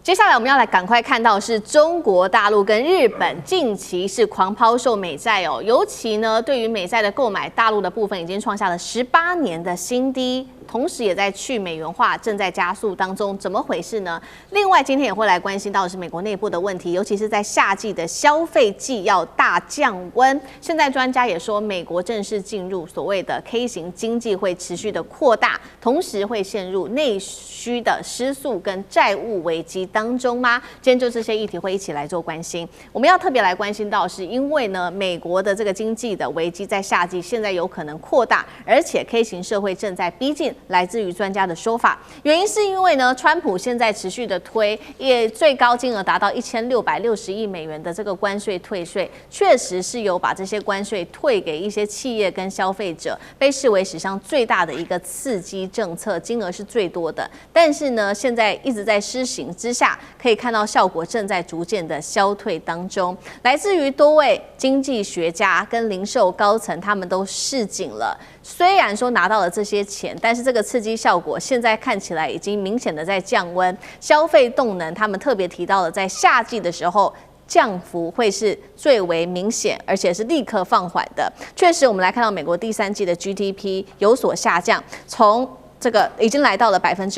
接下來我們要來趕快看到是中國大陸跟日本近期是狂拋售美債哦，尤其呢對於美債的購買，大陸的部分已經創下了18年的新低。同時也在去美元化正在加速當中，怎麼回事呢？另外，今天也會來關心到的是美國內部的問題，尤其是在夏季的消費季要大降溫。現在專家也說，美國正式進入所謂的 K 型經濟會持續的擴大，同時會陷入內需的失速跟債務危機當中嗎？今天就這些議題會一起來做關心。我們要特別來關心到，是因為呢，美國的這個經濟的危機在夏季現在有可能擴大，而且 K 型社會正在逼近。來自於專家的說法，原因是因為呢，川普現在持續的推，也最高金額達到1660億美元的這個關稅退稅，確實是有把這些關稅退給一些企業跟消費者，被視為史上最大的一個刺激政策，金額是最多的。但是呢，現在一直在施行之下，可以看到效果正在逐漸的消退當中。來自於多位經濟學家跟零售高層，他們都示警了。雖然說拿到了這些錢，但是這個刺激效果現在看起來已經明顯的在降溫，消費動能他們特別提到了，在夏季的時候降幅會是最為明顯，而且是立刻放緩的。確實，我們來看到美國第3季的 GDP 有所下降，從這個已經來到了2.1%，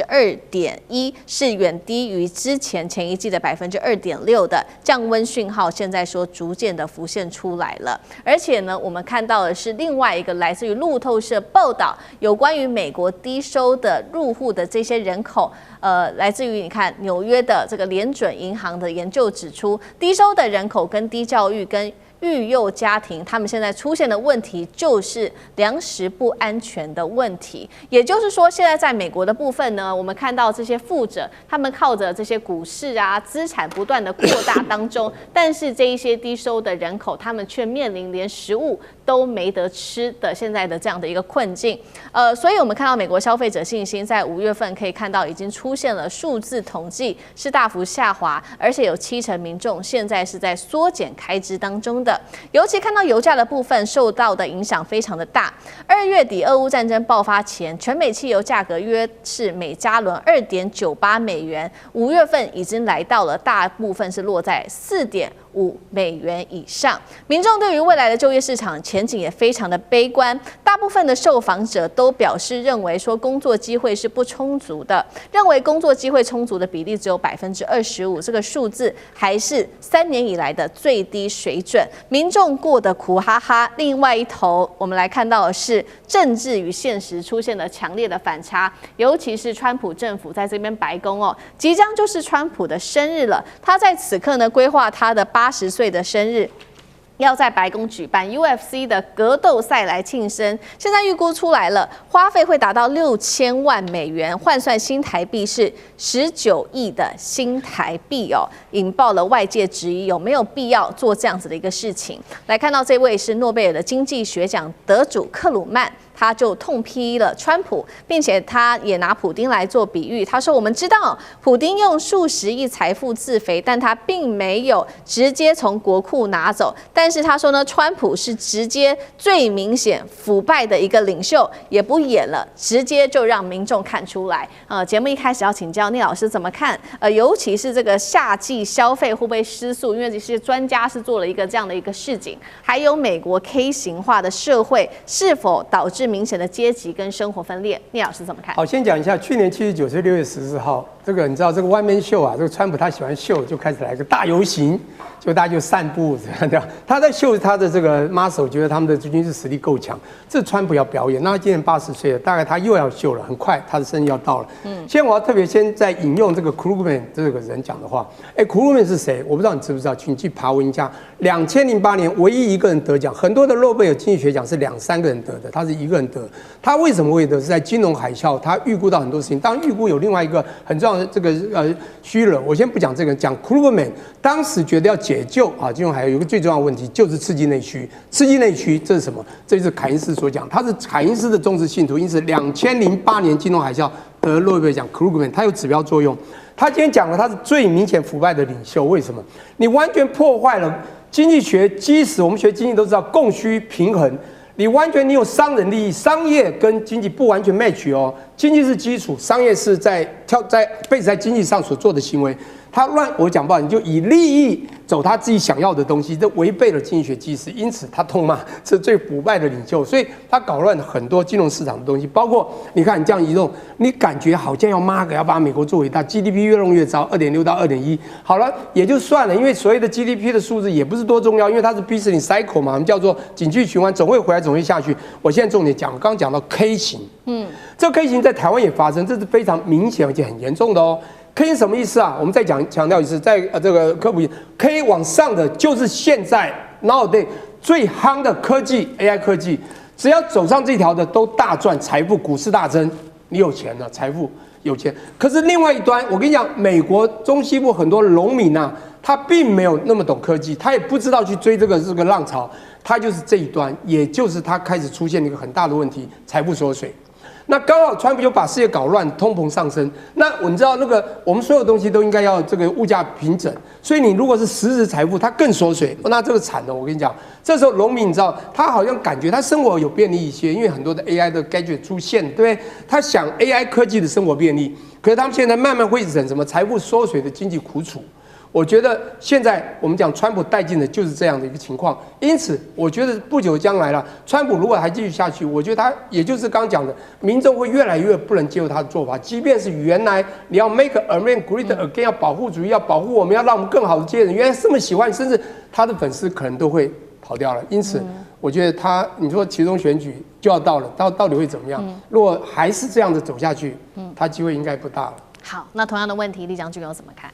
是遠低於前一季的2.6%的降溫訊號，現在說逐漸的浮現出來了。而且呢，我們看到的是另外一個來自於路透社報道，有關於美國低收的入戶的這些人口，來自於你看紐約的這個聯準銀行的研究指出，低收的人口跟低教育跟育幼家庭，他們現在出現的問題就是糧食不安全的問題。也就是說，現在在美國的部分呢，我們看到這些富者，他們靠着這些股市啊，資產不斷的擴大當中，但是這一些低收的人口，他们卻面臨連食物都沒得吃的現在的這樣的一個困境。所以我們看到美國消費者信心在5月份可以看到已經出現了数字統計是大幅下滑，而且有70%民眾現在是在縮減開支當中的。尤其看到油價的部分受到的影響非常的大。2月底俄烏戰爭爆發前，全美汽油價格約是每加侖2.98美元，5月份已經來到了大部分是落在4.5美元以上。民眾對於未來的就業市場前景也非常的悲觀，大部分的受訪者都表示認為說工作機會是不充足的，認為工作機會充足的比例只有25%，這個數字還是3年以來的最低水準。民眾過得苦哈哈。另外一頭，我们來看到的是政治與現實出現了強烈的反差，尤其是川普政府在這邊白宮哦，即將就是川普的生日了，他在此刻呢規劃他的80歲的生日，要在白宮舉辦 UFC 的格鬥賽來慶生，現在預估出來了，花費會達到6000萬美元，換算新台幣是19億的新台幣哦，引爆了外界質疑有沒有必要做這樣子的一個事情。來看到這位是諾貝爾的經濟學獎得主克魯曼。他就痛批了川普，並且他也拿普丁來做比喻。他說：“我們知道普丁用數十億財富自肥，但他並沒有直接從國庫拿走。但是他說呢，川普是直接最明顯腐敗的一個領袖，也不演了，直接就讓民眾看出來。節目一開始要請教聶老師怎麼看？尤其是這個夏季消費會不會失速？因為這些專家是做了一個這樣的一個示警，還有美國 K 型化的社會是否導致明顯的階級跟生活分裂，聶老師怎麼看？好，先講一下，去年7月9日6月14號，這個你知道這個 One Man Show 啊，這個川普他喜歡秀，就開始來一個大遊行，就大家就散步這樣，他在秀他的這個 muscle， 覺得他們的軍事實力夠強。這川普要表演，那他今年80歲了，大概他又要秀了，很快他的生日要到了。現在我要特別先在引用這個 Krugman 這個人講的話。Krugman 是誰？我不知道你知不知道，請去爬文一下。2008年唯一一個人得獎，很多的諾貝爾經濟學獎是2、3個人得的，他是一個人得。他為什麼會得？是在金融海嘯，他預估到很多事情。當然預估有另外一個很重要的這個虛了，我先不講這個，講 Krugman 當時覺得要解救啊金融海嘯，有一個最重要的問題就是刺激內需。刺激內需這是什麼？這就是凱恩斯所講，他是凱恩斯的忠實信徒，因此2008年金融海嘯得諾貝爾獎 Krugman， 他有指標作用。他今天講了，他是最明顯腐敗的領袖。為什麼？你完全破壞了經濟學基石，我們學經濟都知道供需平衡。你有商人利益，商業跟經濟不完全 match 哦。經濟是基礎，商業是在base在經濟上所做的行為。他我講不好，你就以利益走他自己想要的東西，這違背了經濟學基石，因此他痛罵是最腐敗的領袖，所以他搞亂了很多金融市場的東西，包括你看你這樣移動，你感覺好像要把美國做偉大 ，GDP 越弄越糟，2.6到2.1，好了也就算了，因為所謂的 GDP 的數字也不是多重要，因為它是 business cycle 嘛，我們叫做景氣循環，總會回來，總會下去。我現在重點講，我剛剛講到 K 型，這個 K 型在台灣也發生，這是非常明顯而且很嚴重的哦。K 型什麼意思啊？我們再強調一次，在這個科普，K 往上的就是現在 nowadays 最夯的科技 AI 科技，只要走上这條的都大賺財富，股市大增，你有錢了，財富有錢。可是另外一端，我跟你講，美國中西部很多農民啊，他並沒有那麼懂科技，他也不知道去追這個浪潮，他就是這一端，也就是他開始出現了一個很大的問題，財富縮水。那剛好川普就把世界搞亂，通膨上升。那你知道我們所有東西都應該要這個物價平整，所以你如果是實質財富，它更縮水，那這個慘了。我跟你講，這時候農民你知道，他好像感覺他生活有便利一些，因為很多的 AI 的 gadget 出現，對不對？他想 AI 科技的生活便利，可是他們現在慢慢會忍什麼財富縮水的經濟苦楚。我覺得現在我們講川普帶進的就是這樣的一個情況，因此我覺得不久將來了，川普如果還繼續下去，我覺得他也就是剛剛講的，民眾會越來越不能接受他的做法，即便是原來你要 make America great again， 要保護主義，要保護我們，要讓我們更好的接人，原來這麼喜歡，甚至他的粉絲可能都會跑掉了。因此，我覺得你說期中選舉就要到了，到底會怎麼樣？如果還是這樣子走下去，他機會應該不大了。好，那同樣的問題，李將軍有怎麼看？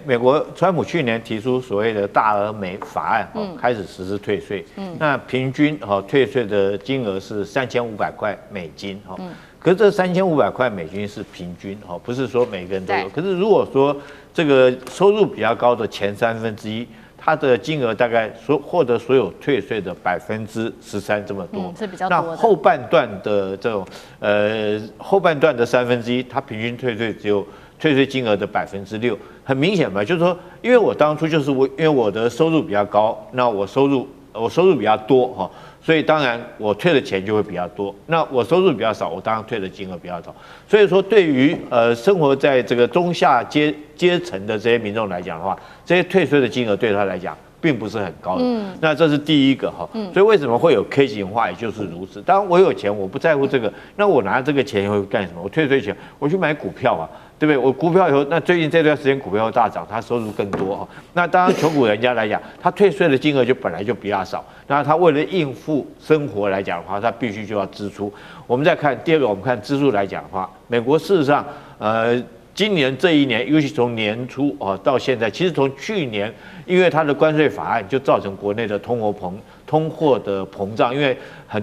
美國川普去年提出所謂的大而美法案，開始實施退稅，那平均退稅的金額是$3500美金，可是這$3500美金是平均，不是說每個人都有。可是如果說這個收入比較高的前1/3，它的金額大概獲得所有退稅的13%這麼多，是比較多的。那後半段的这種後半段的1/3，它平均退稅只有退稅金額的6%，很明顯嘛，就是說，因為我當初就是因為我的收入比較高，那我收入比較多哈，所以當然我退的錢就會比較多。那我收入比較少，我當然退的金額比較少。所以說，對於生活在這個中下階層的這些民眾來講的話，這些退稅的金額對他來講並不是很高的。那這是第一個哈。所以為什麼會有 K 型化，也就是如此。當然我有錢，我不在乎這個，那我拿這個錢會幹什麼？我退稅錢，我去買股票啊。對不對？我股票以後，那最近這段時間股票大漲，他收入更多哈。那當然窮苦人家來講，他退稅的金額就本來就比較少，那他為了應付生活來講的話，他必須就要支出。我們再看第二個，我們看支出來講的話，美國事實上，今年這一年，尤其從年初到現在，其實從去年，因為它的關稅法案就造成國內的通貨的膨脹，因為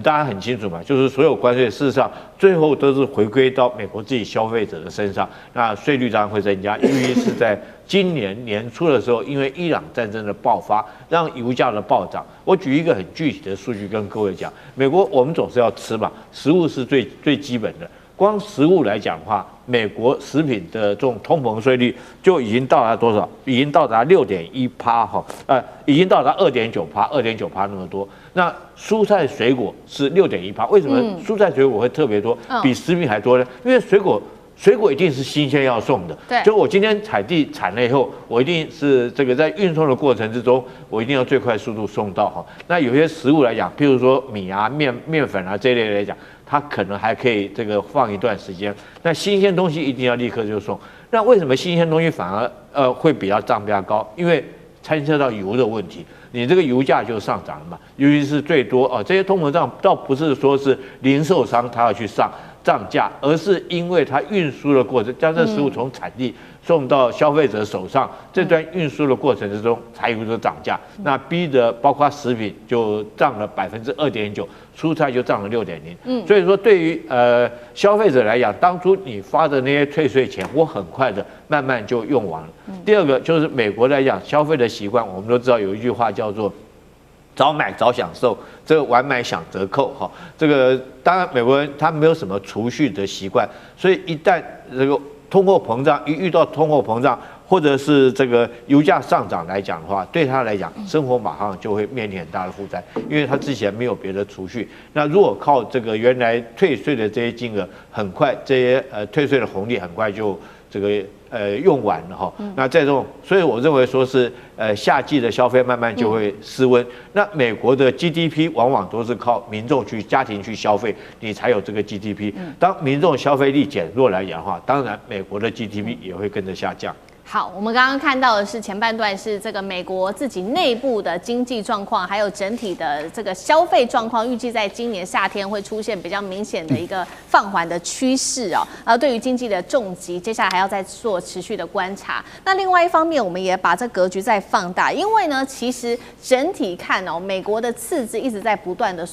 大家很清楚嘛，就是所有關稅事實上最後都是回歸到美國自己消費者的身上，那稅率當然會增加，尤其是在今年年初的時候，因為伊朗戰爭的爆發，讓油價的暴漲。我舉一個很具體的數據跟各位講，美國我們總是要吃嘛，食物是最基本的。光食物來講的話，美國食品的這種通膨稅率就已經到達多少？已經到達6.1%哈，已經到達2.9%那麼多。那蔬菜水果是6.1%，為什麼蔬菜水果會特別多，比食品還多呢？因為水果一定是新鮮要送的，對，就我今天採地產了以後，我一定是這個在運送的過程之中，我一定要最快速度送到哈。那有些食物來講，譬如說米啊、麵粉啊這一類來講，它可能還可以這個放一段時間。那新鮮東西一定要立刻就送。那為什麼新鮮東西反而會比較漲比較高？因為牽涉到油的問題，你這個油價就上漲了嘛。尤其是最多這些通膨脹倒不是說是零售商他要去漲價，而是因為它運輸的過程，將這食物從產地送到消費者手上，這段運輸的過程之中才有的漲價，那逼得包括食品就漲了2.9%，蔬菜就漲了6.0%。所以說對於消費者來講，當初你發的那些退稅錢，我很快的慢慢就用完了。第二個就是美國來講，消費的習慣，我們都知道有一句話叫做早買早享受，這個晚買享折扣哈。這個當然美國人他沒有什麼儲蓄的習慣，所以一旦這個通貨膨脹，一遇到通貨膨脹或者是這個油價上漲來講的話，對他來講生活馬上就會面臨很大的負擔，因為他之前沒有別的儲蓄。那如果靠這個原來退稅的這些金額，很快這些退稅的紅利很快就這個用完了哈。那在這種，所以我認為說是夏季的消費慢慢就會失溫。那美國的 GDP 往往都是靠民眾家庭去消費，你才有這個 GDP。當民眾消費力減弱來講的話，當然美國的 GDP 也會跟着下降。好，我们剛剛看到的是前半段是這個美國自己內部的經濟狀況，還有整體的這個消費狀況，預計在今年夏天會出現比較明顯的一個放緩的趨勢哦。對於經濟的重擊，接下來還要再做持續的觀察。那另外一方面，我們也把這格局再放大，因為呢，其實整體看哦，美國的赤字一直在不斷的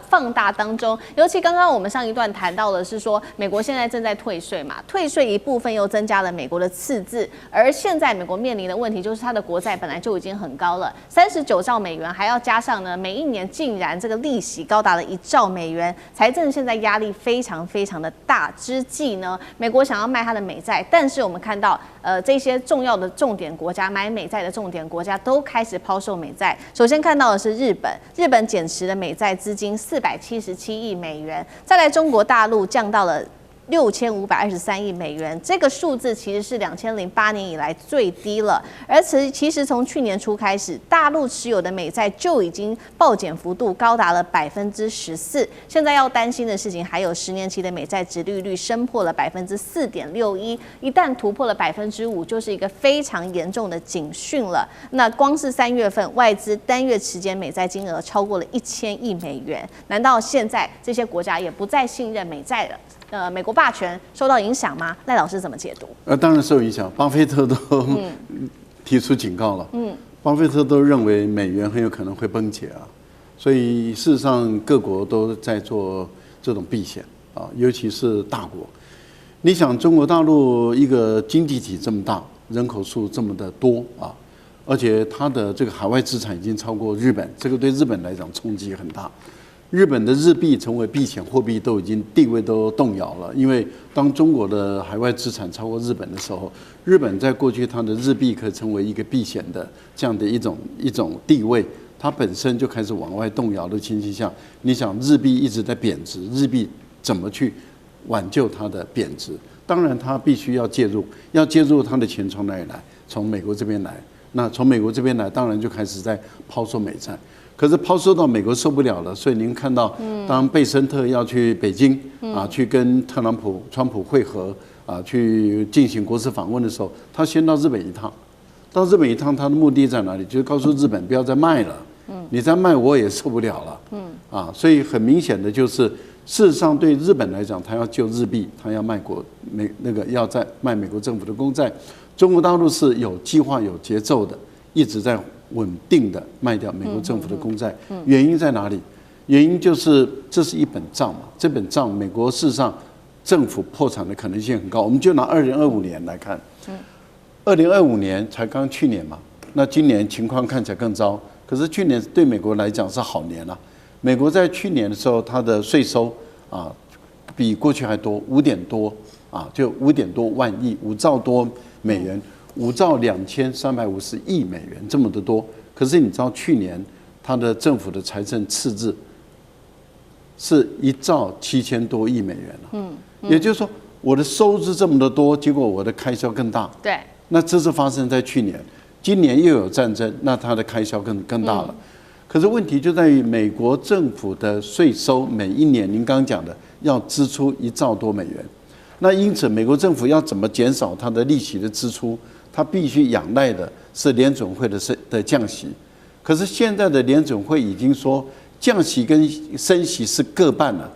放大當中。尤其剛剛我們上一段談到的是說，美國現在正在退稅嘛，退稅一部分又增加了美國的赤字。而現在美國面臨的問題就是它的國債本來就已經很高了，39兆美元，還要加上呢，每一年竟然這個利息高達了1兆美元，財政現在壓力非常非常的大之際呢，美國想要賣它的美債，但是我們看到這些重要的重點國家買美債的重點國家都開始拋售美債。首先看到的是日本，日本減持的美債資金477億美元，再來中國大陸降到了6523億美元，這個數字其實是2008年以來最低了。而其實從去年初開始，大陸持有的美債就已經暴減幅度高達了14%。現在要擔心的事情還有10年期的美債殖利率升破了4.61%，一旦突破了5%，就是一個非常嚴重的警訊了。那光是3月份外資單月持減美債金額超過了1000億美元，難道現在這些國家也不再信任美債了？美國霸權受到影響嗎？賴老師怎麼解讀？當然受影響，巴菲特都提出警告了。巴菲特都認為美元很有可能會崩解啊，所以事實上各國都在做這種避險啊，尤其是大國。你想，中國大陸一個經濟體這麼大，人口數這麼的多啊，而且它的這個海外資產已經超過日本，這個對日本來講衝擊很大。日本的日幣成為避險貨幣都已經地位都動搖了，因為當中國的海外資產超過日本的時候，日本在過去它的日幣可以成為一個避險的這樣的一種地位，它本身就開始往外動搖的情形下，你想日幣一直在貶值，日幣怎麼去挽救它的貶值？當然它必須要介入它的錢從哪裡來？從美國這邊來，那從美國這邊來，當然就開始在拋售美債。可是拋售到美國受不了了，所以您看到，當貝森特要去北京啊，去跟川普會合啊，去進行國事訪問的時候，他先到日本一趟。到日本一趟，他的目的在哪裡？就是告訴日本不要再賣了，你再賣我也受不了了。所以很明顯的就是，事實上對日本來講，他要救日幣，他要賣要在賣美國政府的公債。中國大陸是有計劃、有節奏的，一直在穩定的賣掉美國政府的公債，原因在哪裡？原因就是這是一本賬嘛，這本賬美國事實上政府破產的可能性很高。我們就拿2025年來看，2025年才剛去年嘛，那今年情況看起來更糟。可是去年對美國來講是好年了，美國在去年的時候，它的稅收啊比過去還多5點多啊，就5點多萬億，5兆多美元。5兆2350億美元，這麼的多。可是你知道去年它的政府的財政赤字是1兆7000多億美元了。也就是說我的收入這麼的多，結果我的開銷更大。對。那這是發生在去年，今年又有戰爭，那它的開銷更大了。可是問題就在於美國政府的稅收每一年，您剛剛講的要支出1兆多美元。那因此美國政府要怎麼減少它的利息的支出？它必須仰賴的是聯準會的降息，可是現在的聯準會已經說降息跟升息是各半了。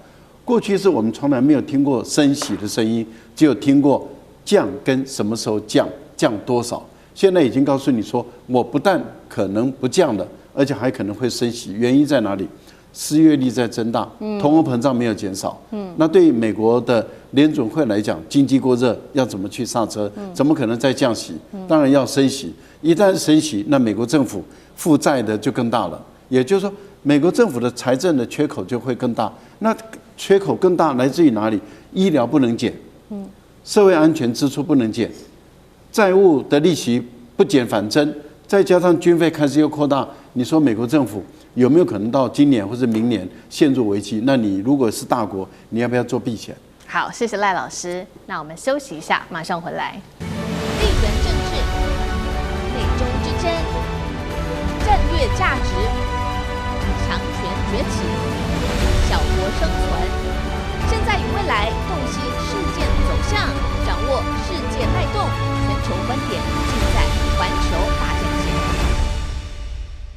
過去是我們從來沒有聽過升息的聲音，只有聽過降跟什麼時候降，降多少。現在已經告訴你說，我不但可能不降了，而且還可能會升息。原因在哪裡？失業率在增大，通貨膨脹沒有減少。那對於美國的聯準會來講，經濟過熱，要怎麼去剎車？怎麼可能再降息？當然要升息。一旦升息，那美國政府負債的就更大了。也就是說，美國政府的財政的缺口就會更大。那缺口更大來自於哪裡？醫療不能減，社會安全支出不能減，債務的利息不減反增，再加上軍費開始又擴大。你說美國政府有沒有可能到今年或者明年陷入危機？那你如果是大國，你要不要做避險？好，謝謝賴老師。那我們休息一下，馬上回來。跟政